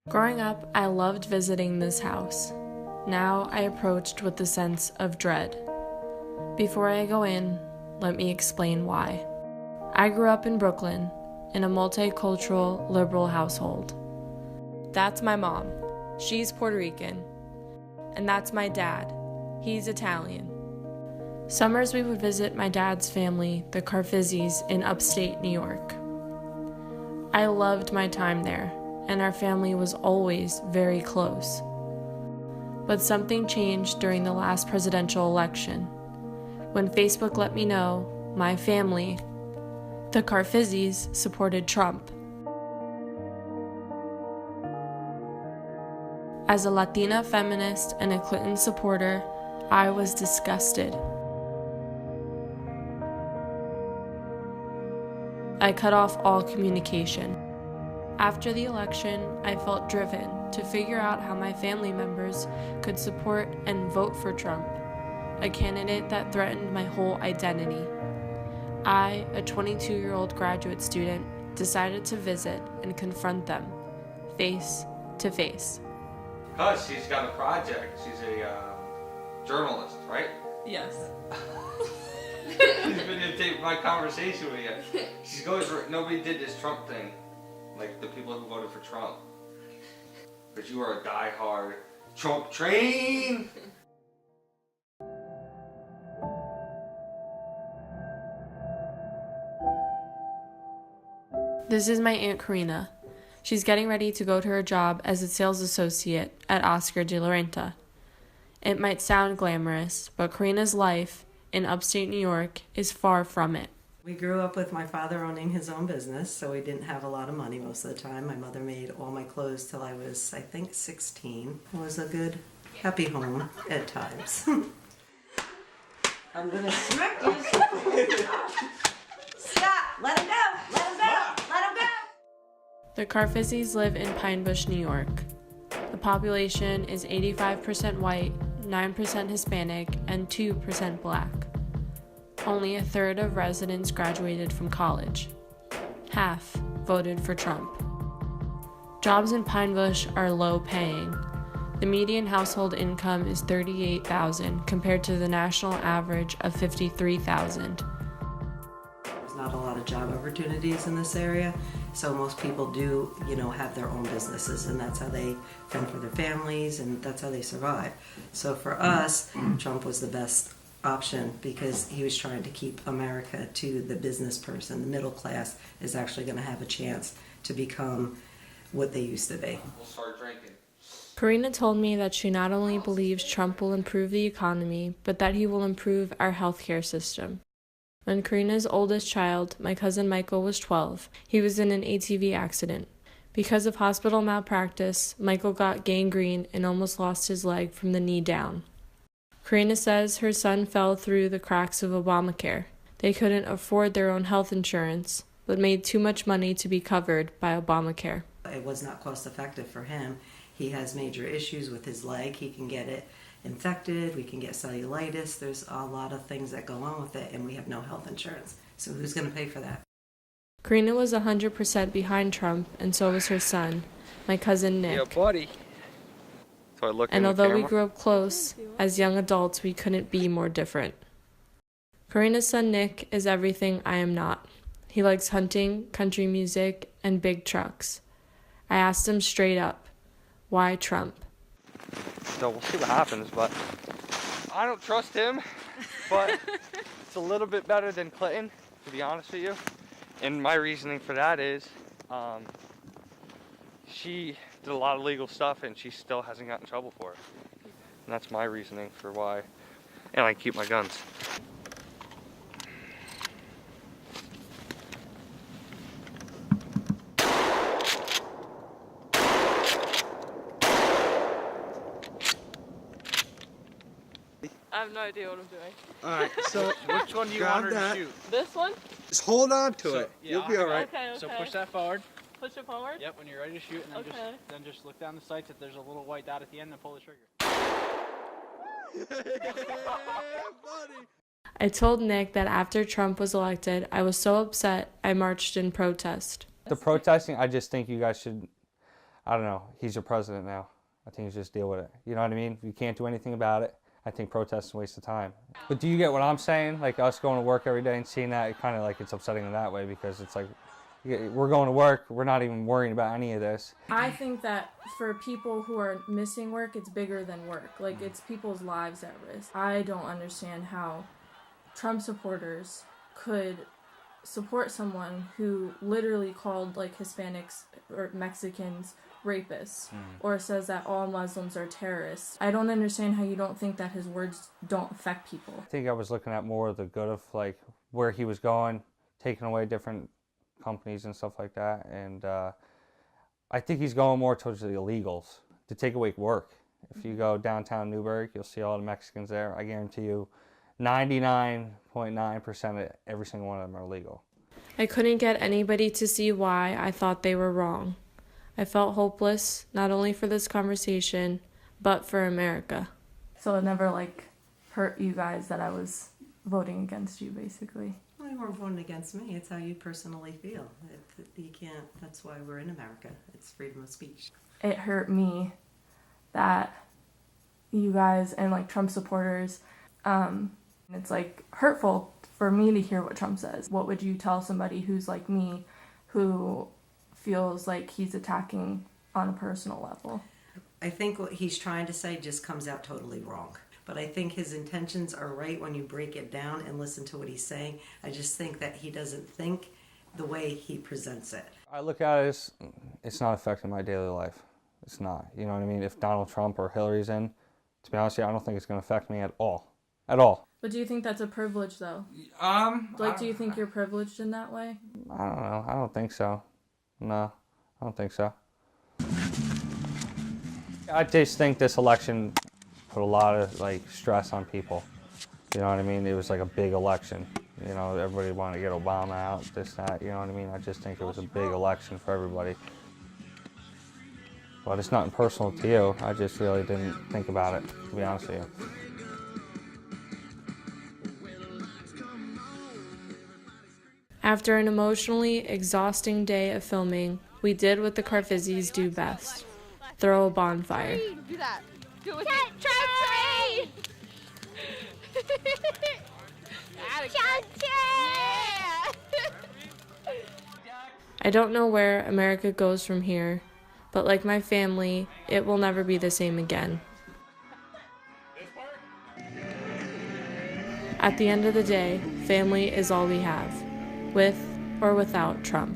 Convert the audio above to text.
Growing up, I loved visiting this house. Now I approached with a sense of dread. Before I go in, let me explain why. I grew up in Brooklyn, in a multicultural, liberal household. That's my mom. She's Puerto Rican. And that's my dad. He's Italian. Summers we would visit my dad's family, the Carfizzis, in upstate New York. I loved my time there, and our family was always very close. But something changed during the last presidential election, when Facebook let me know my family, the Carfizzis, supported Trump. As a Latina feminist and a Clinton supporter, I was disgusted. I cut off all communication. After the election, I felt driven to figure out how my family members could support and vote for Trump, a candidate that threatened my whole identity. I, a 22-year-old graduate student, decided to visit and confront them, face to face. Because she's got a project. She's a journalist, right? Yes. She's videotaped my conversation with you. She goes, nobody did this Trump thing, like the people who voted for Trump. But you are a diehard Trump train. This is my Aunt Karina. She's getting ready to go to her job as a sales associate at Oscar de la Renta. It might sound glamorous, but Karina's life in upstate New York is far from it. We grew up with my father owning his own business, so we didn't have a lot of money most of the time. My mother made all my clothes till I was, I think, 16. It was a good, happy home at times. I'm gonna smack you. Stop! Let him go! Let him go! Let him go! The Carfizzis live in Pine Bush, New York. The population is 85% white, 9% Hispanic, and 2% black. Only a third of residents graduated from college. Half voted for Trump. Jobs in Pine Bush are low paying. The median household income is $38,000 compared to the national average of $53,000. There's not a lot of job opportunities in this area, so most people do, have their own businesses, and that's how they fend for their families, and that's how they survive. So for us, Trump was the best option because he was trying to keep America to the business person. The middle class is actually going to have a chance to become what they used to be. We'll start drinking. Karina told me that she not only believes Trump will improve the economy, but that he will improve our healthcare system. When Karina's oldest child, my cousin Michael, was 12, he was in an ATV accident. Because of hospital malpractice, Michael got gangrene and almost lost his leg from the knee down. Karina says her son fell through the cracks of Obamacare. They couldn't afford their own health insurance, but made too much money to be covered by Obamacare. It was not cost effective for him. He has major issues with his leg. He can get it infected, we can get cellulitis. There's a lot of things that go on with it, and we have no health insurance. So who's going to pay for that? Karina was 100% behind Trump, and so was her son, my cousin Nick. Yeah, buddy. So I look And in the although we camera. grew up close, as young adults we couldn't be more different. Karina's son Nick is everything I am not. He likes hunting, country music, and big trucks. I asked him straight up, why Trump? So we'll see what happens, but I don't trust him, but it's a little bit better than Clinton, to be honest with you. And my reasoning for that is she did a lot of legal stuff and she still hasn't gotten in trouble for it. And that's my reasoning for why. And I keep my guns. I have no idea what I'm doing. Alright, so Which one do you grab want her that. to shoot? This one? Just hold on to So, it. yeah, You'll be I'll- alright. Okay, okay. So push that forward. Push it forward? Yep, when you're ready to shoot, and then Okay. just look down the sights. If there's a little white dot at the end, then pull the trigger. Buddy. I told Nick that after Trump was elected, I was so upset I marched in protest. The protesting, I just think you guys should I don't know. He's your president now. I think you just deal with it. You know what I mean? You can't do anything about it. I think protest is a waste of time. But do you get what I'm saying? Like us going to work every day and seeing that, it kind of like it's upsetting in that way because it's like we're going to work. We're not even worrying about any of this. I think that for people who are missing work, it's bigger than work. Like, it's people's lives at risk. I don't understand how Trump supporters could support someone who literally called, like, Hispanics or Mexicans rapists, or says that all Muslims are terrorists. I don't understand how you don't think that his words don't affect people. I think I was looking at more of the good of like where he was going, taking away different companies and stuff like that, and I think he's going more towards the illegals to take away work. If you go downtown Newburgh, you'll see all the Mexicans there. I guarantee you 99.9% of every single one of them are illegal. I couldn't get anybody to see why I thought they were wrong. I felt hopeless, not only for this conversation, but for America. So it never, like, hurt you guys that I was voting against you, basically. Well, you weren't voting against me. It's how you personally feel. You can't, that's why we're in America. It's freedom of speech. It hurt me that you guys and, like, Trump supporters, it's, like, hurtful for me to hear what Trump says. What would you tell somebody who's like me, who feels like he's attacking on a personal level? I think what he's trying to say just comes out totally wrong. But I think his intentions are right when you break it down and listen to what he's saying. I just think that he doesn't think the way he presents it. I look at it as it's not affecting my daily life. It's not. You know what I mean? If Donald Trump or Hillary's in, to be honest with you, I don't think it's going to affect me at all. At all. But do you think that's a privilege, though? Do you think you're privileged in that way? I don't know. I don't think so. No, I don't think so. I just think this election put a lot of like stress on people. You know what I mean? It was like a big election. You know, everybody wanted to get Obama out, this, that, you know what I mean? I just think it was a big election for everybody. But it's nothing personal to you. I just really didn't think about it, to be honest with you. After an emotionally exhausting day of filming, we did what the Carfizis do best: throw a bonfire. Do that. Do it with Try. I don't know where America goes from here, but like my family, it will never be the same again. At the end of the day, family is all we have, with or without Trump.